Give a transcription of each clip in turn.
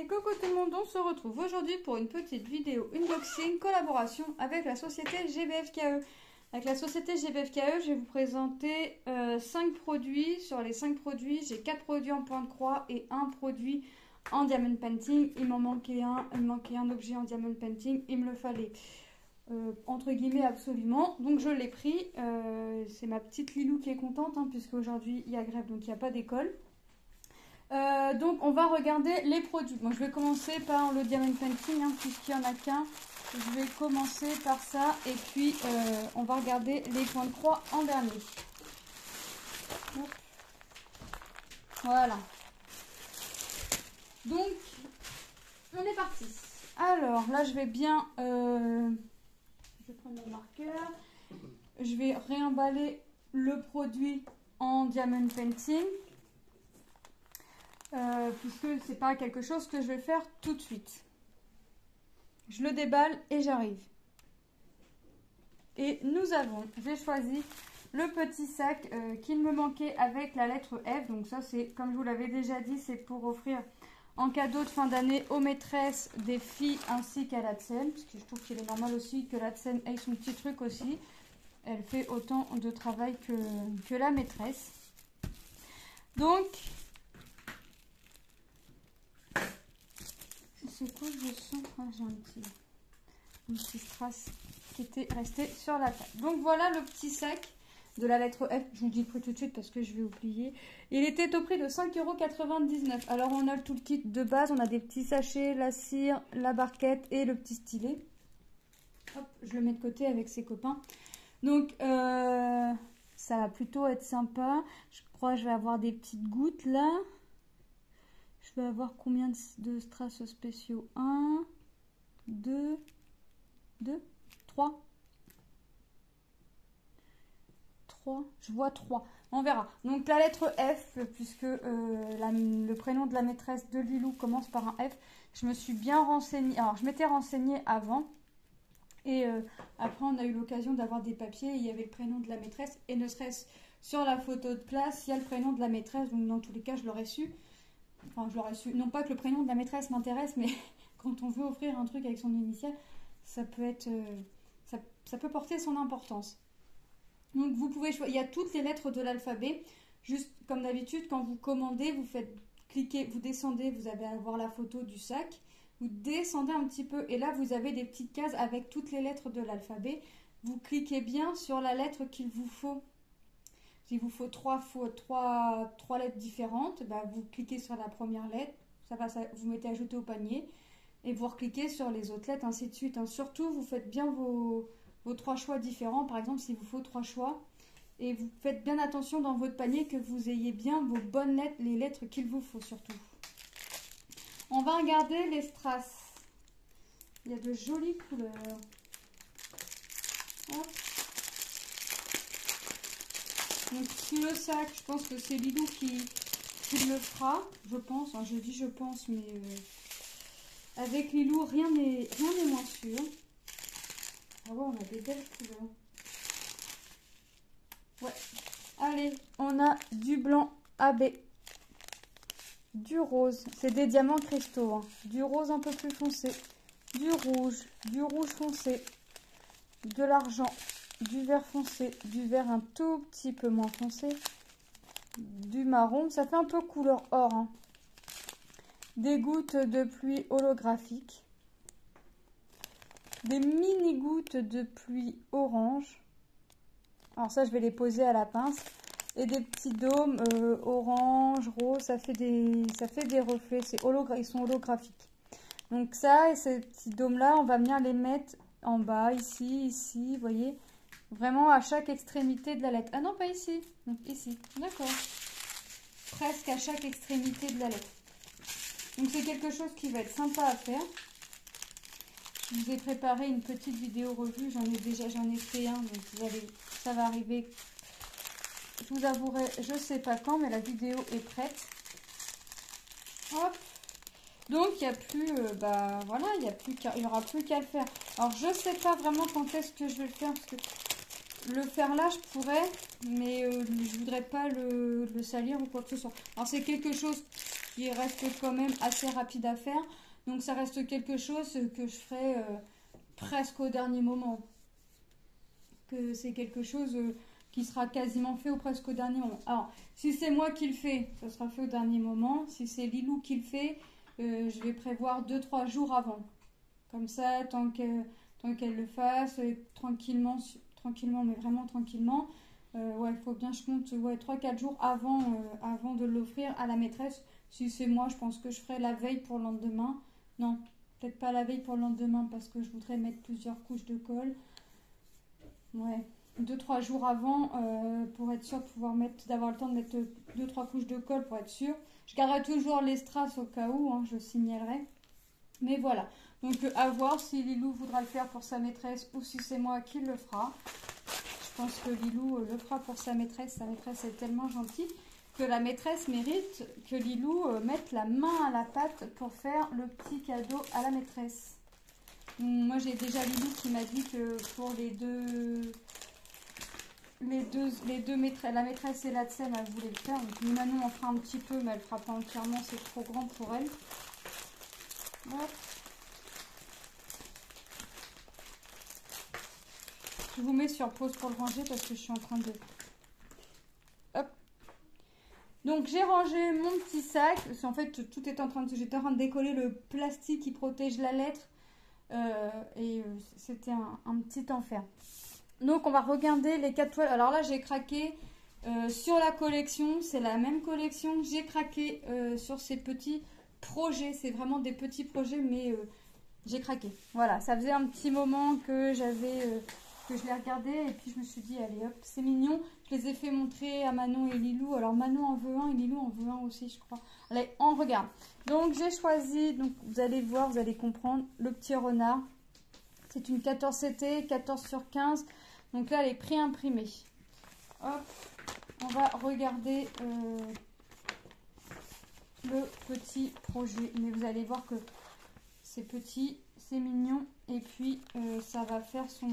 Allez, coucou tout le monde, on se retrouve aujourd'hui pour une petite vidéo unboxing collaboration avec la société GBFKE. Avec la société GBFKE, je vais vous présenter 5 produits. Sur les 5 produits, j'ai 4 produits en point de croix et un produit en diamond painting. Il m'en manquait un, objet en diamond painting, il me le fallait. Entre guillemets absolument, donc je l'ai pris. C'est ma petite Lilou qui est contente, hein, puisque aujourd'hui il y a grève, donc il n'y a pas d'école. Donc on va regarder les produits. Bon, je vais commencer par le diamond painting, hein, puisqu'il n'y en a qu'un. Je vais commencer par ça et puis on va regarder les points de croix en dernier. Hop. Voilà. Donc on est parti. Alors là je vais bien... je vais prendre mon marqueur. Je vais réemballer le produit en diamond painting. Puisque c'est pas quelque chose que je vais faire tout de suite. Je le déballe et j'arrive. Et j'ai choisi le petit sac qu'il me manquait avec la lettre F. Donc ça c'est, comme je vous l'avais déjà dit, c'est pour offrir en cadeau de fin d'année aux maîtresses des filles ainsi qu'à l'Adsen. Parce que je trouve qu'il est normal aussi que l'Adsen ait son petit truc aussi. Elle fait autant de travail que la maîtresse. Donc... c'est quoi, je sens, ah, j'ai une petite strass qui était restée sur la table. Donc voilà le petit sac de la lettre F. Je vous dis le prix tout de suite parce que je vais oublier. Il était au prix de 5,99 €. Alors on a tout le kit de base, on a des petits sachets, la cire, la barquette et le petit stylet. Hop, je le mets de côté avec ses copains. Donc ça va plutôt être sympa. Je crois que je vais avoir des petites gouttes là. Je vais avoir combien de strass spéciaux? 1, 2, 3. 3. Je vois 3. On verra. Donc la lettre F, puisque le prénom de la maîtresse de Lilou commence par un F. Je me suis bien renseignée. Alors je m'étais renseignée avant. Et après on a eu l'occasion d'avoir des papiers. Il y avait le prénom de la maîtresse. Et ne serait-ce sur la photo de classe, il y a le prénom de la maîtresse. Donc dans tous les cas je l'aurais su. Enfin, je l'aurais su. Non pas que le prénom de la maîtresse m'intéresse, mais quand on veut offrir un truc avec son initiale, ça peut être, ça peut porter son importance. Donc vous pouvez choisir. Il y a toutes les lettres de l'alphabet. Juste comme d'habitude, quand vous commandez, vous faites cliquer, vous descendez, vous allez avoir la photo du sac. Vous descendez un petit peu et là vous avez des petites cases avec toutes les lettres de l'alphabet. Vous cliquez bien sur la lettre qu'il vous faut. S'il vous faut trois lettres différentes, bah vous cliquez sur la première lettre, vous mettez ajouter au panier et vous recliquez sur les autres lettres, ainsi de suite. Hein. Surtout, vous faites bien vos 3 choix différents. Par exemple, s'il vous faut 3 choix, et vous faites bien attention dans votre panier que vous ayez bien vos bonnes lettres, les lettres qu'il vous faut surtout. On va regarder les strass. Il y a de jolies couleurs. Hop. Donc le sac, je pense que c'est Lilou qui le fera, je pense, hein, je dis je pense, mais avec Lilou, rien n'est moins sûr. Ah ouais, on a des belles couleurs. Ouais, allez, on a du blanc AB, du rose, c'est des diamants cristaux, hein. Du rose un peu plus foncé, du rouge foncé, de l'argent, du vert foncé, du vert un tout petit peu moins foncé, du marron, ça fait un peu couleur or, hein. Des gouttes de pluie holographiques, des mini gouttes de pluie orange, alors ça je vais les poser à la pince, et des petits dômes orange, rose, ça fait des reflets, ils sont holographiques. Donc ça et ces petits dômes là, on va venir les mettre en bas, ici, vous voyez. Vraiment à chaque extrémité de la lettre. Ah non, pas ici. Donc ici. D'accord. Presque à chaque extrémité de la lettre. Donc c'est quelque chose qui va être sympa à faire. Je vous ai préparé une petite vidéo revue. J'en ai fait un. Donc ça va arriver. Je vous avouerai, je sais pas quand, mais la vidéo est prête. Hop. Donc il n'y a plus, voilà, il n'y aura plus qu'à le faire. Alors je sais pas vraiment quand est-ce que je vais le faire, parce que le faire là je pourrais, mais je voudrais pas le salir ou quoi que ce soit. Alors c'est quelque chose qui reste quand même assez rapide à faire. Donc ça reste quelque chose que je ferai presque au dernier moment. Que c'est quelque chose qui sera quasiment fait ou presque au dernier moment. Alors, si c'est moi qui le fais, ça sera fait au dernier moment. Si c'est Lilou qui le fait, je vais prévoir 2-3 jours avant. Comme ça, tant qu'elle le fasse, tranquillement, mais vraiment tranquillement. Ouais, il faut bien que je compte 3-4 jours avant de l'offrir à la maîtresse. Si c'est moi, je pense que je ferai la veille pour le lendemain. Non, peut-être pas la veille pour le lendemain parce que je voudrais mettre plusieurs couches de colle. Ouais, 2-3 jours avant pour être sûr d'avoir le temps de mettre 2-3 couches de colle pour être sûr. Je garderai toujours les strass au cas où, hein, je signalerai. Mais voilà, donc à voir si Lilou voudra le faire pour sa maîtresse ou si c'est moi qui le fera. Je pense que Lilou le fera pour sa maîtresse. Sa maîtresse est tellement gentille que la maîtresse mérite que Lilou mette la main à la pâte pour faire le petit cadeau à la maîtresse. Moi j'ai déjà Lilou qui m'a dit que pour la maîtresse et la Tsem, elle voulait le faire. Donc Manon en fera un petit peu, mais elle ne fera pas entièrement, c'est trop grand pour elle. Hop. Je vous mets sur pause pour le ranger parce que je suis en train de... Hop. Donc j'ai rangé mon petit sac. Parce qu'en fait, tout est en train de... J'étais en train de décoller le plastique qui protège la lettre. C'était un petit enfer. Donc on va regarder les 4 toiles. Alors là, j'ai craqué sur la collection. C'est la même collection. J'ai craqué sur ces petits projets. C'est vraiment des petits projets, mais j'ai craqué. Voilà, ça faisait un petit moment que que je l'ai regardé et puis je me suis dit allez hop, c'est mignon. Je les ai fait montrer à Manon et Lilou. Alors Manon en veut un et Lilou en veut un aussi, je crois. Allez, on regarde. Donc j'ai choisi, donc vous allez voir, vous allez comprendre, le petit renard. C'est une 14 CT, 14 sur 15. Donc là, les prix imprimés. Hop, on va regarder le petit projet. Mais vous allez voir que c'est petit, c'est mignon. Et puis, ça va faire son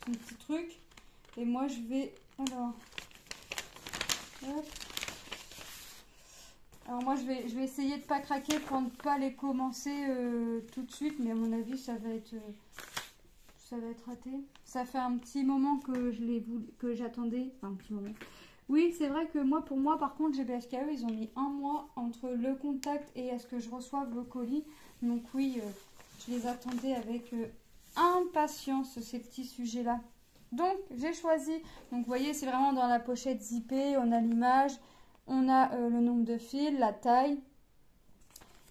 petit truc. Et moi, je vais... Alors, hop. Alors moi, je vais essayer de ne pas craquer pour ne pas les commencer tout de suite. Mais à mon avis, ça va être raté. Ça fait un petit moment que j'attendais. Enfin, un petit moment. Oui, c'est vrai que pour moi, par contre, GBHKE, ils ont mis 1 mois entre le contact et à ce que je reçoive le colis. Donc oui, je les attendais avec impatience, ces petits sujets-là. Donc, j'ai choisi. Donc, vous voyez, c'est vraiment dans la pochette zippée. On a l'image, on a le nombre de fils, la taille.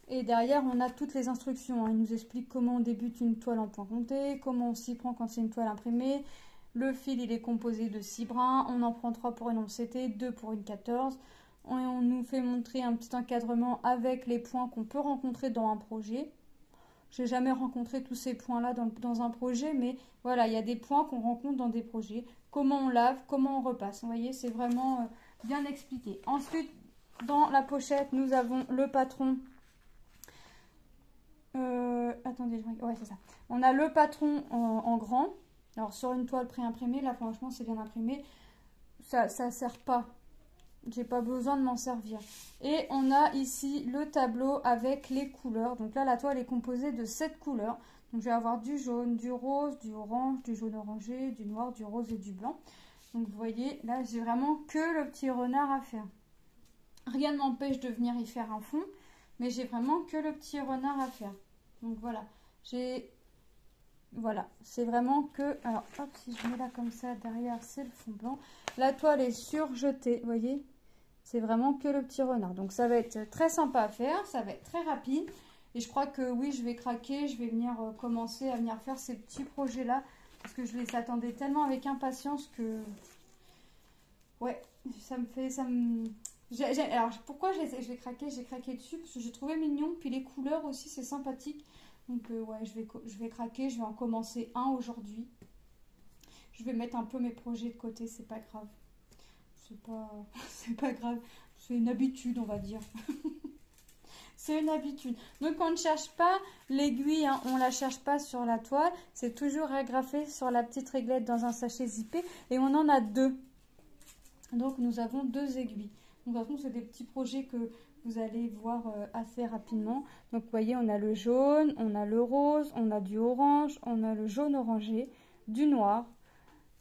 Et derrière, on a toutes les instructions. Il nous explique comment on débute une toile en point compté, comment on s'y prend quand c'est une toile imprimée. Le fil, il est composé de 6 brins. On en prend 3 pour une 11 CT, 2 pour une 14. On nous fait montrer un petit encadrement avec les points qu'on peut rencontrer dans un projet. Je n'ai jamais rencontré tous ces points-là dans un projet, mais voilà, il y a des points qu'on rencontre dans des projets. Comment on lave, comment on repasse. Vous voyez, c'est vraiment bien expliqué. Ensuite, dans la pochette, nous avons le patron. Attendez, ouais, c'est ça. On a le patron en grand. Alors, sur une toile pré-imprimée, là, franchement, c'est bien imprimé. Ça ne sert pas. J'ai pas besoin de m'en servir. Et on a ici le tableau avec les couleurs. Donc là, la toile est composée de 7 couleurs. Donc je vais avoir du jaune, du rose, du orange, du jaune orangé, du noir, du rose et du blanc. Donc vous voyez, là, j'ai vraiment que le petit renard à faire. Rien ne m'empêche de venir y faire un fond, mais j'ai vraiment que le petit renard à faire. Donc voilà, voilà, c'est vraiment que... Alors, hop, si je mets là comme ça, derrière, c'est le fond blanc. La toile est surjetée, vous voyez. C'est vraiment que le petit renard. Donc, ça va être très sympa à faire. Ça va être très rapide. Et je crois que oui, je vais craquer. Je vais venir commencer à venir faire ces petits projets-là. Parce que je les attendais tellement avec impatience que... Ouais, ça me fait... Alors, pourquoi je vais craquer? J'ai craqué dessus parce que j'ai trouvé mignon. Puis les couleurs aussi, c'est sympathique. Donc, ouais, je vais craquer. Je vais en commencer un aujourd'hui. Je vais mettre un peu mes projets de côté. C'est pas grave. C'est pas grave, c'est une habitude, on va dire. C'est une habitude. Donc on ne cherche pas l'aiguille, hein, on la cherche pas sur la toile, c'est toujours agrafé sur la petite réglette dans un sachet zippé et on en a 2. Donc nous avons 2 aiguilles. Donc de toute façon, c'est des petits projets vous allez voir assez rapidement. Donc vous voyez, on a le jaune, on a le rose, on a du orange, on a le jaune orangé, du noir,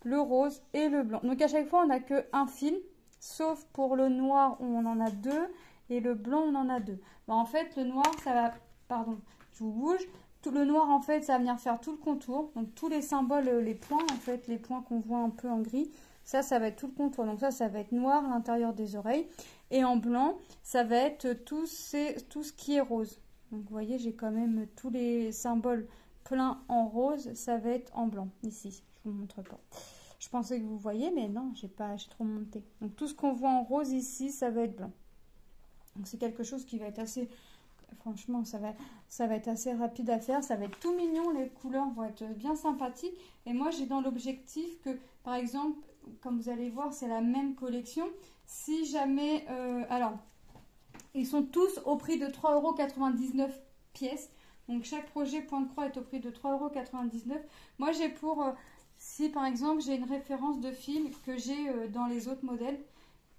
le rose et le blanc. Donc à chaque fois, on n'a qu'un fil, sauf pour le noir où on en a deux et le blanc, on en a deux. Bon, en fait, le noir, ça va... Pardon, je vous bouge. Tout le noir, en fait, ça va venir faire tout le contour. Donc tous les symboles, les points, en fait, les points qu'on voit un peu en gris, ça va être tout le contour. Donc ça va être noir à l'intérieur des oreilles. Et en blanc, ça va être tout ce qui est rose. Donc vous voyez, j'ai quand même tous les symboles pleins en rose. Ça va être en blanc, ici. Je vous montre pas. Je pensais que vous voyez, mais non, j'ai trop monté. Donc tout ce qu'on voit en rose ici, ça va être blanc. Donc c'est quelque chose qui va être assez... Franchement, ça va être assez rapide à faire. Ça va être tout mignon. Les couleurs vont être bien sympathiques. Et moi, j'ai dans l'objectif que, par exemple, comme vous allez voir, c'est la même collection. Si jamais... alors, ils sont tous au prix de 3,99 € pièce. Donc, chaque projet point de croix est au prix de 3,99 €. Moi, j'ai pour... si, par exemple, j'ai une référence de fil que j'ai dans les autres modèles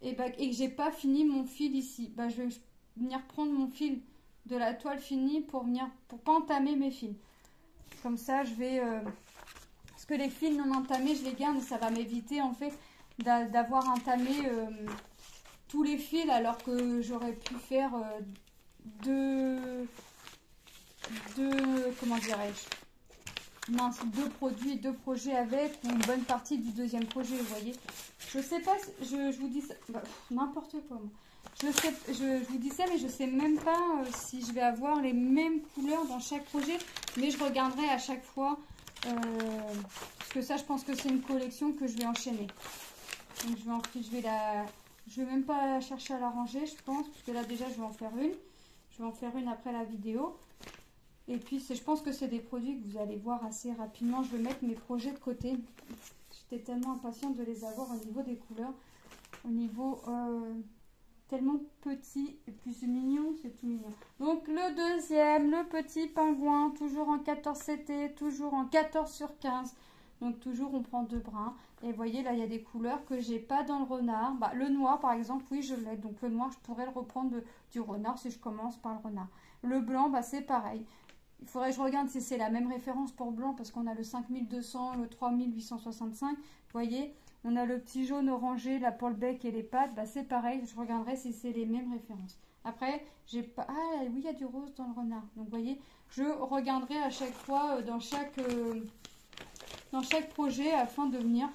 et que j'ai pas fini mon fil ici, je vais venir prendre mon fil de la toile finie pour pas entamer mes fils. Comme ça, je vais... parce que les fils non entamés, je les garde et ça va m'éviter en fait d'avoir entamé tous les fils alors que j'aurais pu faire deux comment dirais-je, mince, deux projets avec, ou une bonne partie du deuxième projet, vous voyez. Je sais pas, je vous dis ça, n'importe quoi moi. Je vous dis ça, mais je sais même pas si je vais avoir les mêmes couleurs dans chaque projet, mais je regarderai à chaque fois, parce que ça, je pense que c'est une collection que je vais enchaîner. Donc je vais même pas chercher à la ranger, je pense, parce que là déjà, je vais en faire une. Je vais en faire une après la vidéo. Et puis, je pense que c'est des produits que vous allez voir assez rapidement. Je vais mettre mes projets de côté. J'étais tellement impatiente de les avoir au niveau des couleurs. Au niveau tellement petit et puis c'est mignon, c'est tout mignon. Donc, le deuxième, le petit pingouin, toujours en 14 CT, toujours en 14 sur 15. Donc, toujours, on prend 2 brins. Et vous voyez, là, il y a des couleurs que j'ai pas dans le renard. Le noir, par exemple, oui, je l'ai. Donc, le noir, je pourrais le reprendre du renard si je commence par le renard. Le blanc, c'est pareil. Il faudrait que je regarde si c'est la même référence pour blanc parce qu'on a le 5200, le 3865. Vous voyez, on a le petit jaune orangé là pour le bec et les pattes. C'est pareil, je regarderai si c'est les mêmes références. Après, j'ai pas... Ah oui, il y a du rose dans le renard. Donc, vous voyez, je regarderai à chaque fois dans chaque projet afin de venir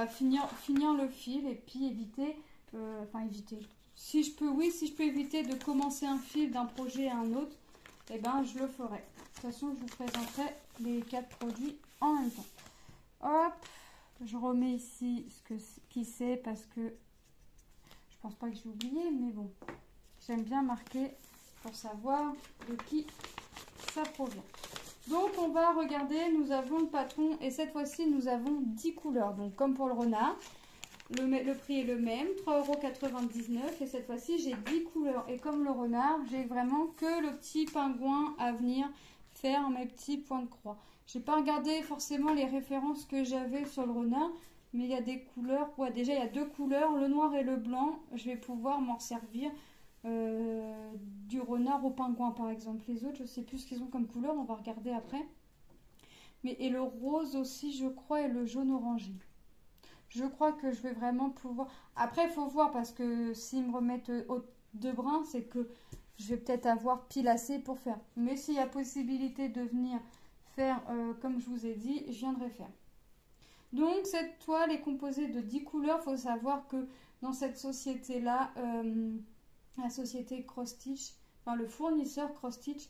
finir le fil et puis éviter... éviter. Si je peux éviter de commencer un fil d'un projet à un autre, je le ferai. De toute façon, je vous présenterai les 4 produits en même temps. Hop, je remets ici qui c'est parce que je pense pas que j'ai oublié, mais bon, j'aime bien marquer pour savoir de qui ça provient. Donc, on va regarder, nous avons le patron et cette fois-ci, nous avons 10 couleurs. Donc, comme pour le renard, le prix est le même, 3,99 € et cette fois-ci, j'ai 10 couleurs. Et comme le renard, j'ai vraiment que le petit pingouin à venir faire mes petits points de croix. Je n'ai pas regardé forcément les références que j'avais sur le renard, mais il y a des couleurs. Ouais, déjà, il y a 2 couleurs, le noir et le blanc. Je vais pouvoir m'en servir du renard au pingouin, par exemple. Les autres, je ne sais plus ce qu'ils ont comme couleur, on va regarder après. Et le rose aussi, je crois, et le jaune orangé. Je crois que je vais vraiment pouvoir... Après, il faut voir, parce que s'ils me remettent 2 brins, c'est que je vais peut-être avoir pile assez pour faire. Mais s'il y a possibilité de venir faire, comme je vous ai dit, je viendrai faire. Donc, cette toile est composée de 10 couleurs. Il faut savoir que dans cette société-là, la société Cross Stitch, le fournisseur Cross Stitch,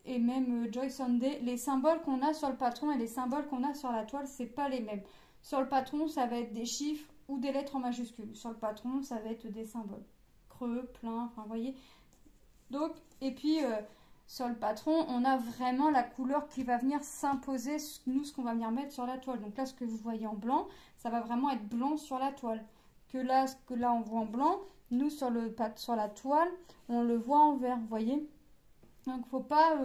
et même Joy Sunday, les symboles qu'on a sur le patron et les symboles qu'on a sur la toile, c'est pas les mêmes. Sur le patron, ça va être des chiffres ou des lettres en majuscules. Sur le patron, ça va être des symboles. Creux, plein, vous voyez. Donc, et puis, sur le patron, on a vraiment la couleur qui va venir s'imposer, nous, ce qu'on va venir mettre sur la toile. Donc là, ce que vous voyez en blanc, ça va vraiment être blanc sur la toile. Ce que là, on voit en blanc, nous, sur la toile, on le voit en vert, vous voyez. Donc, faut pas...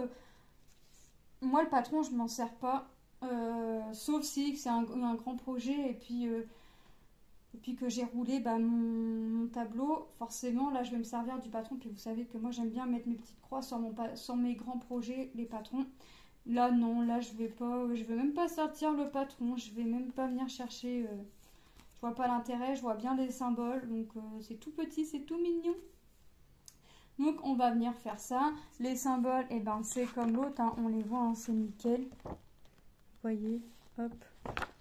moi, le patron, je m'en sers pas. Sauf si c'est un grand projet. Et puis, et puis que j'ai roulé bah, mon tableau, forcément, là, je vais me servir du patron. Puis vous savez que moi, j'aime bien mettre mes petites croix sur mes grands projets, les patrons. Là, non, là, je vais même pas sortir le patron. Je vais même pas venir chercher. Je vois pas l'intérêt, je vois bien les symboles. Donc, c'est tout petit, c'est tout mignon. Donc, on va venir faire ça. Les symboles, et ben, c'est comme l'autre, hein, on les voit, hein, c'est nickel. Vous voyez, hop.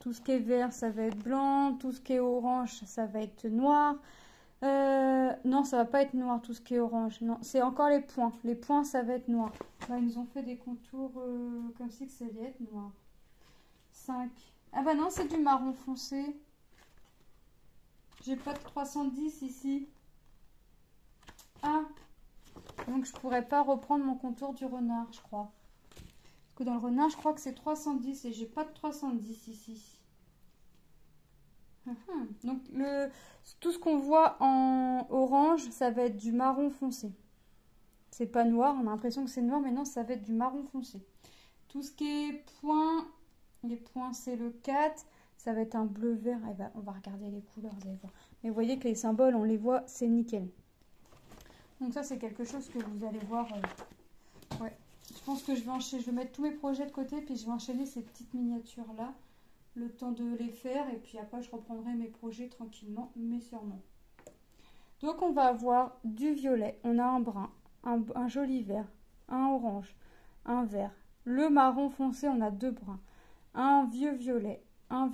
Tout ce qui est vert, ça va être blanc. Tout ce qui est orange, ça va être noir. Non, ça va pas être noir, tout ce qui est orange. Non, c'est encore les points. Les points, ça va être noir. Là, ils nous ont fait des contours comme si ça allait être noir. 5. Ah bah non, c'est du marron foncé. J'ai pas de 310 ici. Ah, donc je pourrais pas reprendre mon contour du renard, je crois. Parce que dans le renard, je crois que c'est 310 et j'ai pas de 310 ici. Donc tout ce qu'on voit en orange, ça va être du marron foncé. C'est pas noir, on a l'impression que c'est noir, mais non, ça va être du marron foncé. Tout ce qui est points, les points c'est le 4, ça va être un bleu vert. Eh ben, on va regarder les couleurs, vous allez voir. Mais vous voyez que les symboles, on les voit, c'est nickel. Donc ça, c'est quelque chose que vous allez voir. Ouais. Je pense que je vais mettre tous mes projets de côté, puis je vais enchaîner ces petites miniatures-là. Le temps de les faire, et puis après, je reprendrai mes projets tranquillement, mais sûrement. Donc, on va avoir du violet. On a un brun, un joli vert, un orange, un vert. Le marron foncé, on a 2 bruns. Un vieux violet, un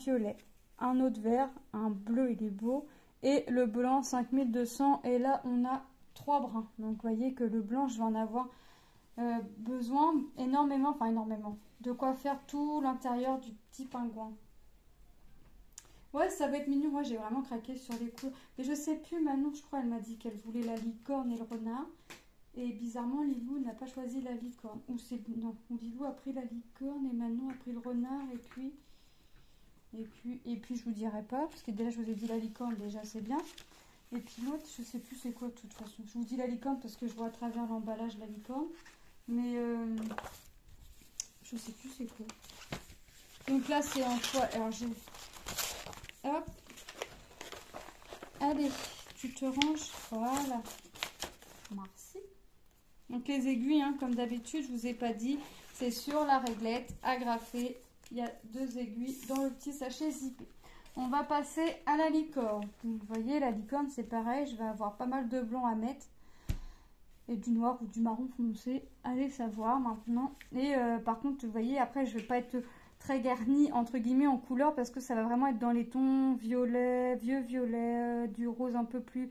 autre vert, un bleu, il est beau. Et le blanc, 5200. Et là, on a 3 bruns. Donc, vous voyez que le blanc, je vais en avoir besoin énormément, enfin énormément. De quoi faire tout l'intérieur du petit pingouin. Ouais, ça va être mignon. Moi, j'ai vraiment craqué sur les couleurs. Mais je sais plus, Manon, je crois, elle m'a dit qu'elle voulait la licorne et le renard. Et bizarrement, Lilou n'a pas choisi la licorne. Non, Lilou a pris la licorne et Manon a pris le renard. Et puis, je vous dirai pas, parce que déjà, je vous ai dit la licorne, déjà, c'est bien. Et puis l'autre, je sais plus c'est quoi de toute façon. Je vous dis la licorne parce que je vois à travers l'emballage la licorne. Mais je sais plus c'est quoi. Donc là, c'est en quoi? Alors, j'ai... Hop. Allez, tu te ranges. Voilà. Merci. Donc les aiguilles, hein, comme d'habitude, je vous ai pas dit, c'est sur la réglette, agrafée. Il y a 2 aiguilles dans le petit sachet zippé. On va passer à la licorne. Vous voyez, la licorne, c'est pareil. Je vais avoir pas mal de blanc à mettre. Et du noir ou du marron foncé. Allez savoir maintenant. Et par contre, vous voyez, après, je vais pas être très garnie, entre guillemets, en couleur. Parce que ça va vraiment être dans les tons violet, vieux violet, du rose un peu plus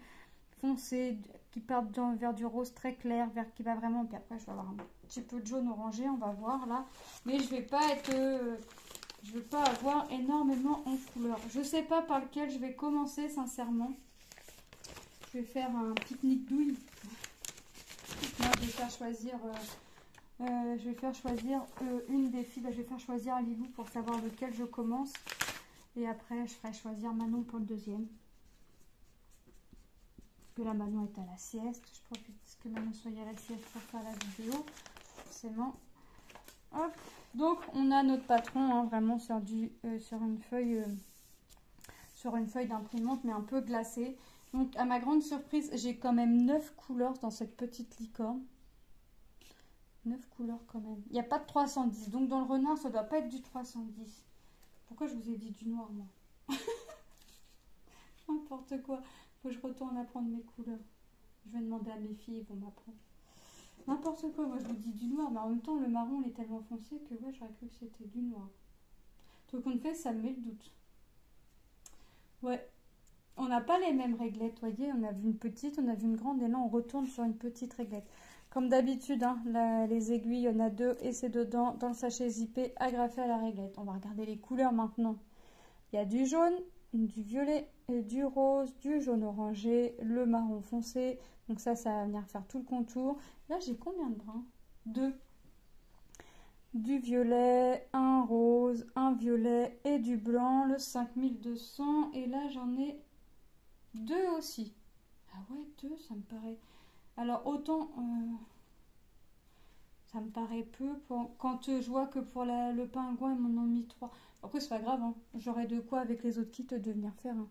foncé, qui partent vers du rose très clair, vers qui va vraiment... Puis après, je vais avoir un petit peu de jaune orangé, on va voir là. Mais je vais pas être... je vais pas avoir énormément en couleur. Je sais pas par lequel je vais commencer, sincèrement. Je vais faire un pique-nique douille. Moi, je vais faire choisir... une des filles. Je vais faire choisir à Lilou pour savoir lequel je commence. Et après, je ferai choisir Manon pour le deuxième. Parce que là, Manon est à la sieste. Je profite que Manon soit à la sieste pour faire la vidéo. Forcément. Hop. Donc, on a notre patron, hein, vraiment sur une feuille d'imprimante, mais un peu glacée. Donc, à ma grande surprise, j'ai quand même 9 couleurs dans cette petite licorne. 9 couleurs quand même. Il n'y a pas de 310. Donc, dans le renard, ça ne doit pas être du 310. Pourquoi je vous ai dit du noir, moi? N'importe quoi. Faut que je retourne apprendre mes couleurs. Je vais demander à mes filles, ils vont m'apprendre. N'importe quoi, moi je vous dis du noir, mais en même temps, le marron il est tellement foncé que ouais, j'aurais cru que c'était du noir. Tout qu'on fait, ça me met le doute. Ouais. On n'a pas les mêmes réglettes, voyez, on a vu une petite, on a vu une grande, et là on retourne sur une petite réglette. Comme d'habitude, hein, les aiguilles, il y en a 2, et c'est dedans, dans le sachet zippé, agrafé à la réglette. On va regarder les couleurs maintenant. Il y a du jaune, du violet, et du rose, du jaune orangé, le marron foncé. Donc ça va venir faire tout le contour. Là, j'ai combien de brins? 2. Du violet, un rose, un violet et du blanc, le 5200. Et là, j'en ai 2 aussi. Ah ouais, 2, ça me paraît... Alors, autant... ça me paraît peu. Quand je vois que pour le pingouin, ils m'en ont mis 3. Après, c'est pas grave. Hein. J'aurai de quoi, avec les autres kits, de venir faire. Hein.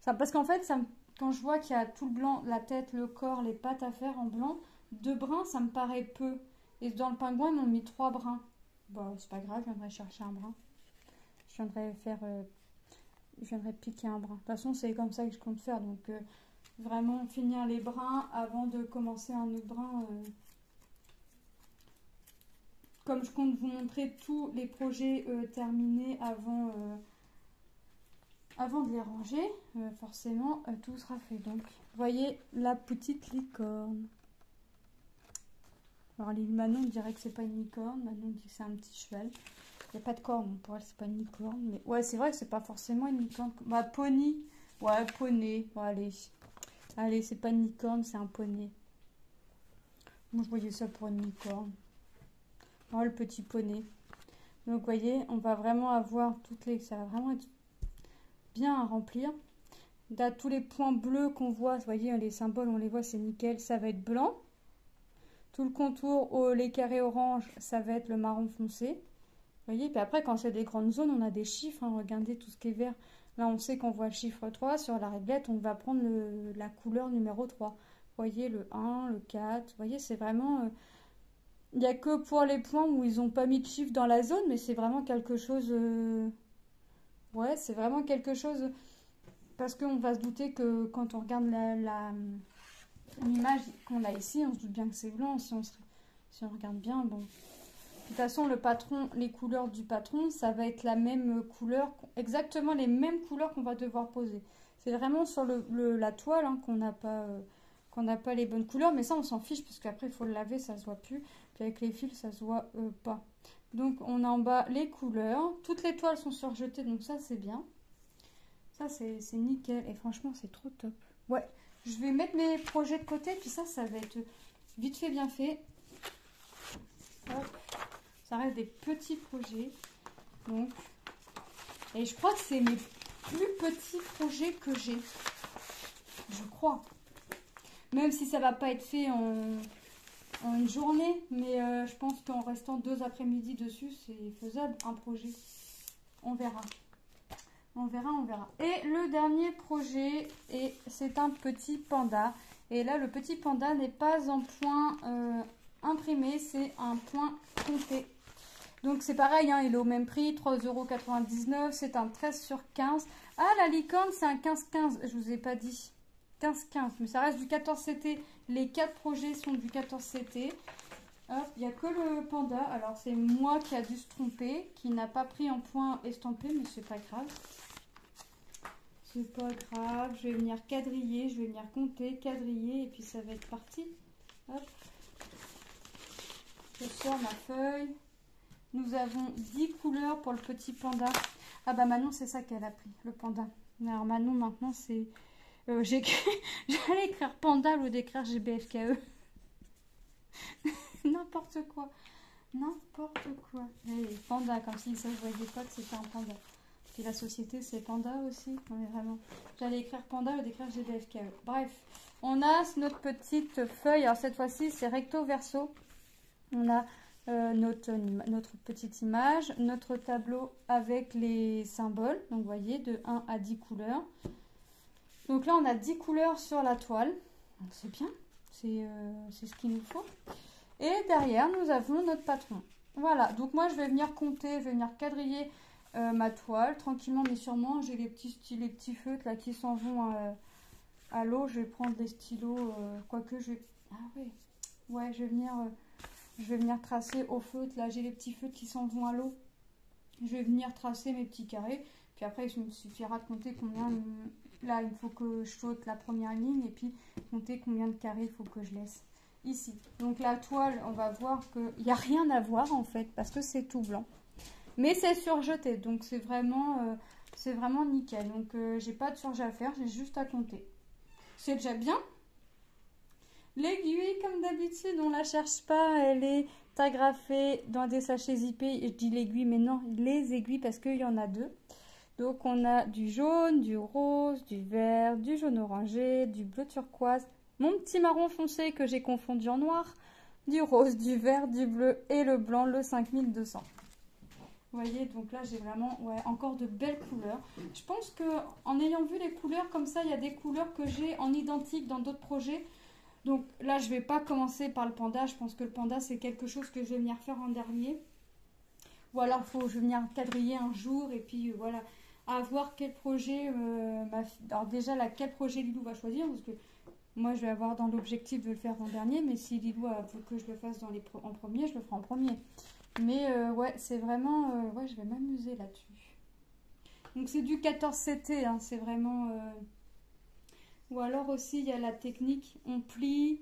Ça, parce qu'en fait, quand je vois qu'il y a tout le blanc, la tête, le corps, les pattes à faire en blanc, 2 brins, ça me paraît peu. Et dans le pingouin, ils m'ont mis 3 brins. Bon, c'est pas grave, je viendrai chercher un brin. Je viendrai piquer un brin. De toute façon, c'est comme ça que je compte faire. Donc, vraiment finir les brins avant de commencer un autre brin. Comme je compte vous montrer tous les projets terminés avant de les ranger, forcément, tout sera fait. Donc, vous voyez la petite licorne. Alors, Manon dirait que c'est pas une licorne. Manon dit que c'est un petit cheval. Il n'y a pas de corne, pour elle, c'est pas une licorne. Mais ouais, c'est vrai que c'est pas forcément une licorne. Bah, poney. Ouais, poney. Bon, allez. Allez, c'est pas une licorne, c'est un poney. Moi, je voyais ça pour une licorne. Oh, le petit poney. Donc, vous voyez, on va vraiment avoir toutes les... Ça va vraiment être bien à remplir. Là, tous les points bleus qu'on voit, vous voyez, les symboles, on les voit, c'est nickel. Ça va être blanc. Tout le contour, les carrés orange, ça va être le marron foncé. Vous voyez, puis après, quand c'est des grandes zones, on a des chiffres. Hein. Regardez tout ce qui est vert. Là, on sait qu'on voit le chiffre 3. Sur la réglette, on va prendre la couleur numéro 3. Vous voyez, le 1, le 4. Vous voyez, c'est vraiment... Il n'y a que pour les points où ils n'ont pas mis de chiffre dans la zone, mais c'est vraiment quelque chose... Ouais, c'est vraiment quelque chose... Parce qu'on va se douter que quand on regarde l'image qu'on a ici, on se doute bien que c'est blanc. Si on regarde bien, bon... De toute façon, le patron, les couleurs du patron, ça va être la même couleur, exactement les mêmes couleurs qu'on va devoir poser. C'est vraiment sur la toile hein, qu'on n'a pas les bonnes couleurs, mais ça on s'en fiche parce qu'après il faut le laver, ça se voit plus. Puis avec les fils, ça se voit pas. Donc on a en bas les couleurs. Toutes les toiles sont surjetées, donc ça c'est bien. Ça c'est nickel et franchement c'est trop top. Ouais, je vais mettre mes projets de côté, puis ça va être vite fait, bien fait. Hop. Ça reste des petits projets. Donc, et je crois que c'est mes plus petits projets que j'ai. Je crois. Même si ça va pas être fait en une journée. Mais je pense qu'en restant 2 après-midi dessus, c'est faisable un projet. On verra. On verra, on verra. Et le dernier projet, c'est un petit panda. Et là, le petit panda n'est pas en point imprimé, c'est un point compté. Donc c'est pareil, hein, il est au même prix, 3,99 €, c'est un 13 sur 15. Ah, la licorne, c'est un 15-15, je vous ai pas dit. 15-15, mais ça reste du 14 CT. Les 4 projets sont du 14 CT. Hop, il n'y a que le panda. Alors c'est moi qui a dû se tromper, qui n'a pas pris en point estampé, mais c'est pas grave. C'est pas grave, je vais venir quadriller, je vais venir compter, quadriller, et puis ça va être parti. Hop. Je sors ma feuille. Nous avons 10 couleurs pour le petit panda. Ah bah Manon, c'est ça qu'elle a pris, le panda. Alors Manon, maintenant, c'est... J'allais écrire panda au lieu d'écrire GBFKE. N'importe quoi. N'importe quoi. Et panda, comme si ça ne voyait pas que c'était un panda. Puis la société, c'est panda aussi. Non, vraiment. J'allais écrire panda au lieu d'écrire GBFKE. Bref, on a notre petite feuille. Alors cette fois-ci, c'est recto verso. On a... notre petite image, notre tableau avec les symboles, donc vous voyez de 1 à 10 couleurs. Donc là on a 10 couleurs sur la toile, c'est bien, c'est ce qu'il nous faut. Et derrière nous avons notre patron. Voilà, donc moi je vais venir compter, je vais venir quadriller ma toile tranquillement mais sûrement. J'ai les petits feutres là qui s'en vont à l'eau. Je vais prendre les stylos, quoique je vais... Ah ouais, ouais je vais venir tracer au feutre. Là, j'ai les petits feutres qui s'en vont à l'eau. Je vais venir tracer mes petits carrés. Puis après, il me suffira de compter combien... Là, il faut que je saute la première ligne. Et puis, compter combien de carrés il faut que je laisse ici. Donc, la toile, on va voir qu'il n'y a rien à voir, en fait. Parce que c'est tout blanc. Mais c'est surjeté. Donc, c'est vraiment nickel. Donc, j'ai pas de surjet à faire. J'ai juste à compter. C'est déjà bien. L'aiguille, comme d'habitude, on la cherche pas, elle est agrafée dans des sachets zippés. Je dis l'aiguille, mais non, les aiguilles parce qu'il y en a 2. Donc on a du jaune, du rose, du vert, du jaune orangé, du bleu turquoise, mon petit marron foncé que j'ai confondu en noir, du rose, du vert, du bleu et le blanc, le 5200. Vous voyez, donc là j'ai vraiment encore de belles couleurs. Je pense que en ayant vu les couleurs comme ça, il y a des couleurs que j'ai en identique dans d'autres projets. Donc là je vais pas commencer par le panda. Je pense que le panda c'est quelque chose que je vais venir faire en dernier. Ou alors je vais venir quadriller un jour et puis voilà. À voir quel projet alors déjà là quel projet Lilou va choisir, parce que moi je vais avoir dans l'objectif de le faire en dernier, mais si Lilou veut que je le fasse en premier, je le ferai en premier. Mais ouais, c'est vraiment... ouais, je vais m'amuser là-dessus. Donc c'est du 14 CT, hein, c'est vraiment... Ou alors aussi, il y a la technique, on plie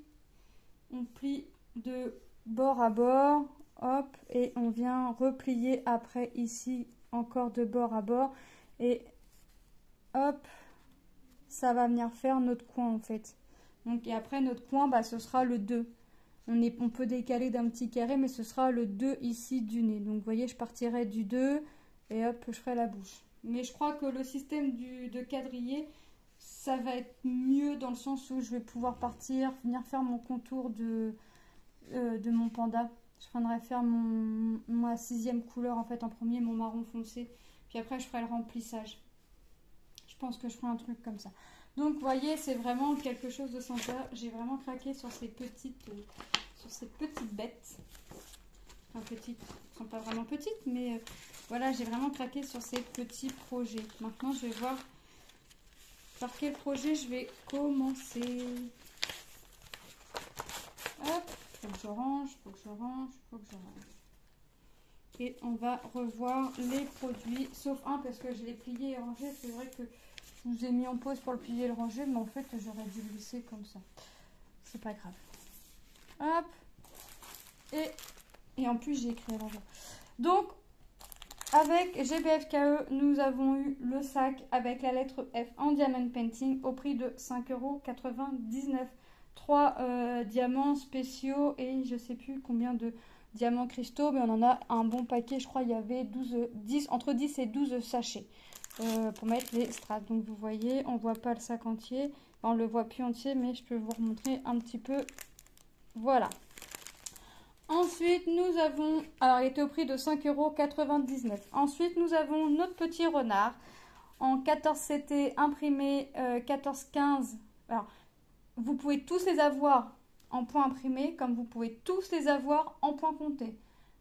de bord à bord, hop, et on vient replier après ici, encore de bord à bord, et hop, ça va venir faire notre coin en fait. Donc, et après notre coin, bah, ce sera le 2. On peut décaler d'un petit carré, mais ce sera le 2 ici du nez. Donc, vous voyez, je partirai du 2 et hop, je ferai la bouche. Mais je crois que le système de quadriller, ça va être mieux dans le sens où je vais pouvoir venir faire mon contour de mon panda. Je viendrai faire ma 6e couleur en fait en premier, mon marron foncé. Puis après, je ferai le remplissage. Je pense que je ferai un truc comme ça. Donc, vous voyez, c'est vraiment quelque chose de sympa. J'ai vraiment craqué sur ces petites bêtes. Enfin, petites, elles ne sont pas vraiment petites, mais voilà, j'ai vraiment craqué sur ces petits projets. Maintenant, je vais voir par quel projet je vais commencer. Hop, faut que je range, faut que je range, faut que je range. Et on va revoir les produits, sauf un parce que je l'ai plié et rangé. C'est vrai que je vous ai mis en pause pour le plier et le ranger, mais en fait j'aurais dû le laisser comme ça. C'est pas grave. Hop. Et en plus j'ai écrit à l'envers. Donc avec GBFKE, nous avons eu le sac avec la lettre F en diamond painting au prix de 5,99 €. 3 diamants spéciaux et je sais plus combien de diamants cristaux, mais on en a un bon paquet. Je crois il y avait entre 10 et 12 sachets pour mettre les strass. Donc vous voyez, on voit pas le sac entier, on le voit plus entier, mais je peux vous remontrer un petit peu. Voilà. Ensuite, nous avons, alors il était au prix de 5,99 €. Ensuite, nous avons notre petit renard en 14 CT imprimé 14,15 €. Alors, vous pouvez tous les avoir en point imprimé, comme vous pouvez tous les avoir en point compté.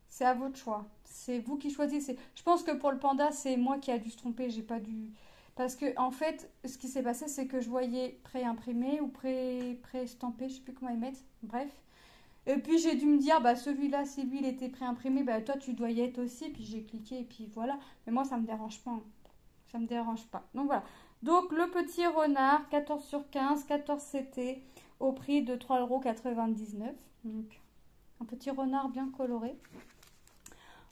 C'est à votre choix. C'est vous qui choisissez. Je pense que pour le panda, c'est moi qui a dû se tromper. J'ai pas dû... Parce que, en fait, ce qui s'est passé, c'est que je voyais pré-imprimé ou pré-estampé. Je sais plus comment ils mettent. Bref. Et puis, j'ai dû me dire, bah, celui-là, si lui, il était pré-imprimé, bah, toi, tu dois y être aussi. Puis, j'ai cliqué et puis voilà. Mais moi, ça me dérange pas. Hein. Ça me dérange pas. Donc, voilà. Donc, le petit renard, 14 sur 15, 14 CT, au prix de 3,99 €. Donc, un petit renard bien coloré.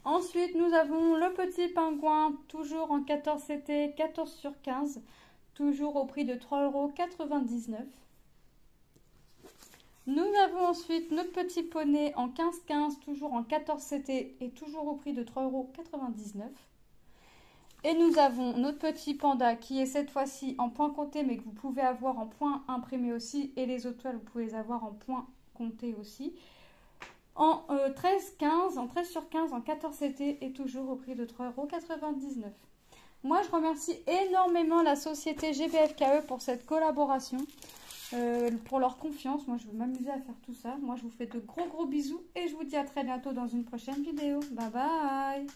Ensuite, nous avons le petit pingouin, toujours en 14 CT, 14 sur 15, toujours au prix de 3,99 €. Nous avons ensuite notre petit poney en 15-15, toujours en 14 CT et toujours au prix de 3,99 €. Et nous avons notre petit panda qui est cette fois-ci en point compté, mais que vous pouvez avoir en point imprimé aussi. Et les autres toiles, vous pouvez les avoir en point compté aussi. En 13-15, en 13 sur 15, en 14 CT et toujours au prix de 3,99 €. Moi, je remercie énormément la société GBFKE pour cette collaboration, pour leur confiance. Moi, je vais m'amuser à faire tout ça. Moi, je vous fais de gros bisous et je vous dis à très bientôt dans une prochaine vidéo. Bye bye!